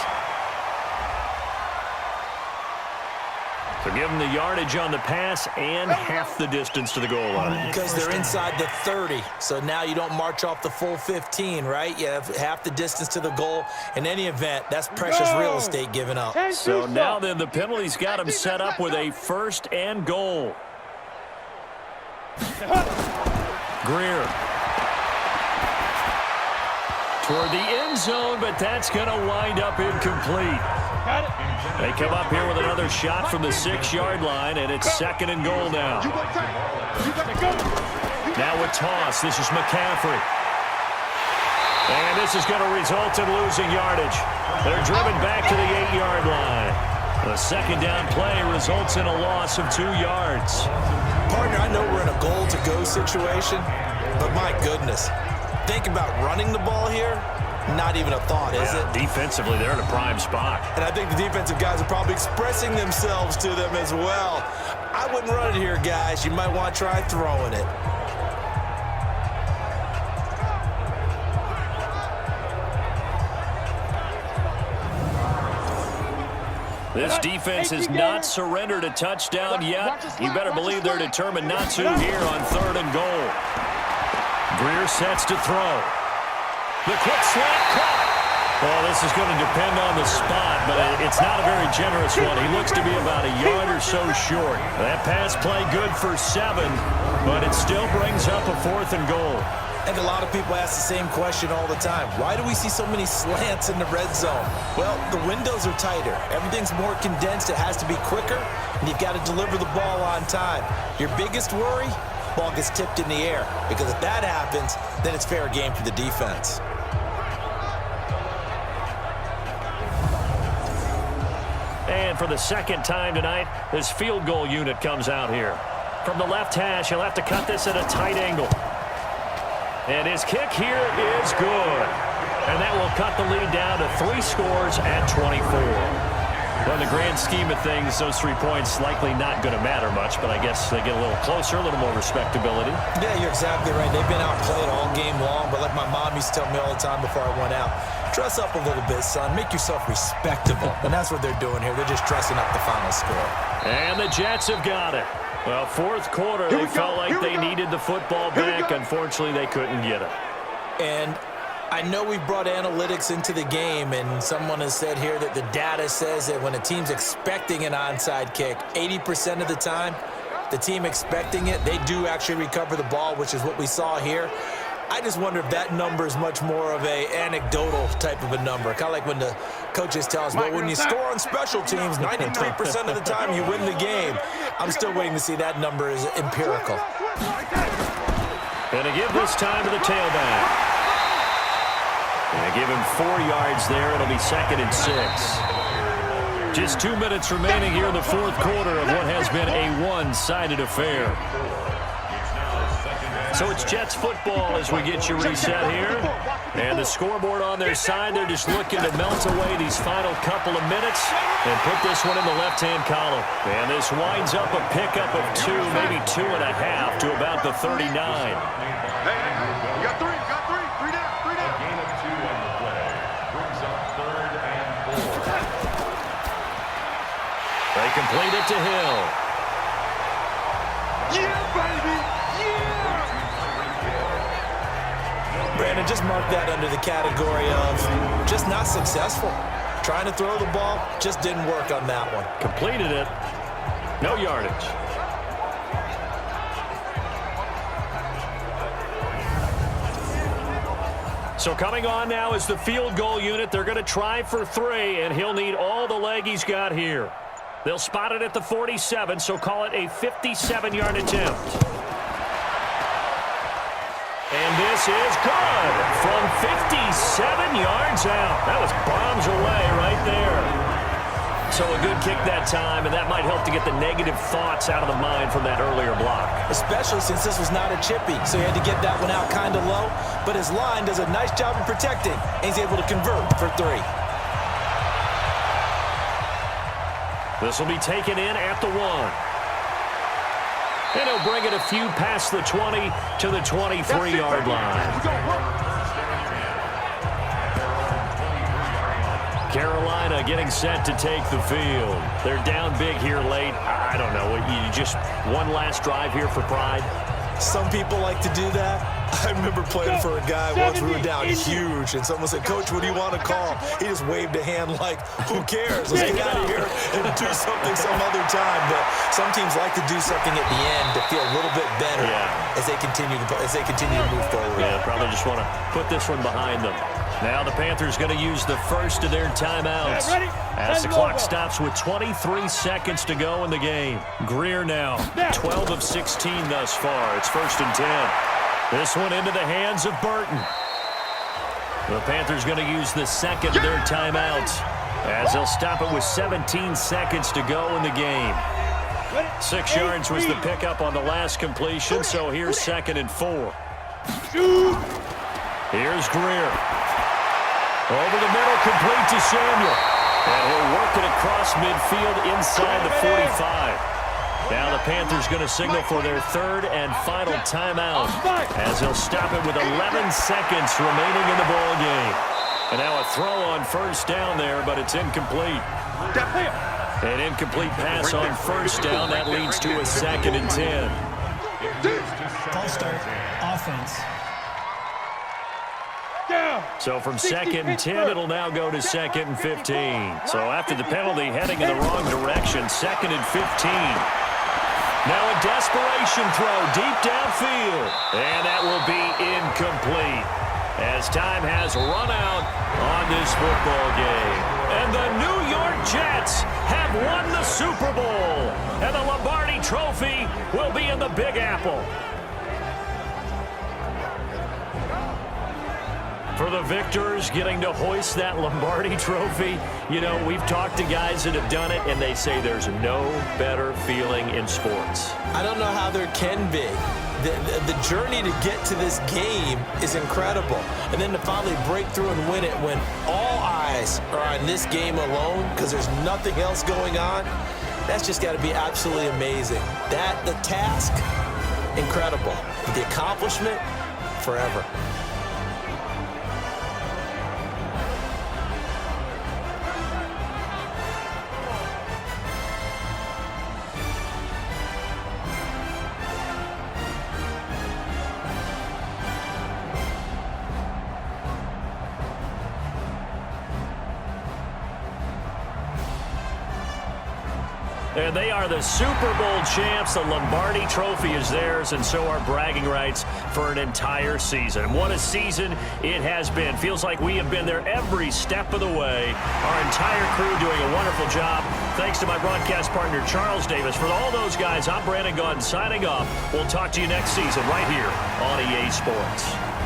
So give them the yardage on the pass and half the distance to the goal line. Because they're inside the 30, so now you don't march off the full 15, right? You have half the distance to the goal. In any event, that's precious real estate given up. So now then, the penalty's got him set up with a 1st and goal. Greer toward the end zone, but that's going to wind up incomplete. They come up here with another shot from the 6-yard line, and it's 2nd and goal now. Now with toss, this is McCaffrey. And this is going to result in losing yardage. They're driven back to the 8-yard line. The 2nd down play results in a loss of 2 yards. Partner, I know we're in a goal-to-go situation, but my goodness, think about running the ball here. Not even a thought, is it? Defensively, they're in a prime spot. And I think the defensive guys are probably expressing themselves to them as well. I wouldn't run it here, guys. You might want to try throwing it. This defense has not surrendered a touchdown yet. You better believe they're determined not to here on 3rd and goal. Greer sets to throw. The quick slant cut. Well, this is going to depend on the spot, but it's not a very generous one. He looks to be about a yard or so short. That pass play good for 7, but it still brings up a 4th and goal. I think a lot of people ask the same question all the time. Why do we see so many slants in the red zone? Well, the windows are tighter. Everything's more condensed. It has to be quicker, and you've got to deliver the ball on time. Your biggest worry? Ball gets tipped in the air, because if that happens, then it's fair game for the defense. And for the 2nd time tonight, this field goal unit comes out here. From the left hash, he'll have to cut this at a tight angle. And his kick here is good. And that will cut the lead down to 3 scores at 24. Well, in the grand scheme of things, those 3 points likely not going to matter much, but I guess they get a little closer, a little more respectability. Yeah, you're exactly right. They've been outplayed all game long, but like my mom used to tell me all the time before I went out, dress up a little bit, son. Make yourself respectable. And that's what they're doing here. They're just dressing up the final score. And the Jets have got it. Well, 4th quarter, they felt like they needed the football back. Unfortunately, they couldn't get it. And I know we brought analytics into the game, and someone has said here that the data says that when a team's expecting an onside kick, 80% of the time, the team expecting it, they do actually recover the ball, which is what we saw here. I just wonder if that number is much more of a anecdotal type of a number. Kind of like when the coaches tell us, well, when you score on special teams, 93% of the time you win the game. I'm still waiting to see that number is empirical. Going to give this time to the tailback. Going to give him 4 yards there. It'll be 2nd and 6. Just 2 minutes remaining here in the 4th quarter of what has been a one-sided affair. So it's Jets football as we get you reset here. And the scoreboard on their side, they're just looking to melt away these final couple of minutes and put this one in the left-hand column. And this winds up a pickup of 2, maybe 2.5 to about the 39. You got 3 down. Gain of 2 on the play. Brings up 3rd and 4. They complete it to Hill. Yeah, baby. Yeah. Brandon, just mark that under the category of just not successful. Trying to throw the ball, just didn't work on that one. Completed it. No yardage. So coming on now is the field goal unit. They're going to try for 3, and he'll need all the leg he's got here. They'll spot it at the 47, so call it a 57-yard attempt. And this is good from 57 yards out. That was bombs away right there. So a good kick that time, and that might help to get the negative thoughts out of the mind from that earlier block. Especially since this was not a chippy, so he had to get that one out kind of low. But his line does a nice job of protecting, and he's able to convert for 3. This will be taken in at the 1. And he'll bring it a few past the 20 to the 23-yard line. Carolina getting set to take the field. They're down big here late. I don't know. You just one last drive here for pride? Some people like to do that. I remember playing for a guy once we were down huge, and someone said, "Coach, what do you want to call?" He just waved a hand like, "Who cares? Let's get out of here and do something some other time." But some teams like to do something at the end to feel a little bit better as they continue to move forward. Yeah, probably just want to put this one behind them. Now the Panthers going to use the first of their timeouts as the clock stops with 23 seconds to go in the game. Greer now 12 of 16 thus far. It's 1st and 10. This one into the hands of Burton. The Panthers going to use the second of their timeouts as they'll stop it with 17 seconds to go in the game. 6 yards was the pickup on the last completion, so here's 2nd and 4. Here's Greer. Over the middle, complete to Samuel. And he'll work it across midfield inside the 45. Now the Panthers going to signal for their 3rd and final timeout as they'll stop it with 11 seconds remaining in the ball game. And now a throw on 1st down there, but it's incomplete. An incomplete pass on 1st down. That leads to a 2nd and 10. False start, offense. So from 2nd and 10, it'll now go to 2nd and 15. So after the penalty, heading in the wrong direction, 2nd and 15. Now a desperation throw deep downfield. And that will be incomplete as time has run out on this football game. And the New York Jets have won the Super Bowl. And the Lombardi Trophy will be in the Big Apple. For the victors getting to hoist that Lombardi Trophy, you know, we've talked to guys that have done it, and they say there's no better feeling in sports. I don't know how there can be. The journey to get to this game is incredible. And then to finally break through and win it when all eyes are on this game alone because there's nothing else going on, that's just got to be absolutely amazing. The task, incredible. The accomplishment, forever. And they are the Super Bowl champs. The Lombardi Trophy is theirs, and so are bragging rights for an entire season. What a season it has been. Feels like we have been there every step of the way. Our entire crew doing a wonderful job. Thanks to my broadcast partner, Charles Davis. For all those guys, I'm Brandon Gaudin signing off. We'll talk to you next season right here on EA Sports.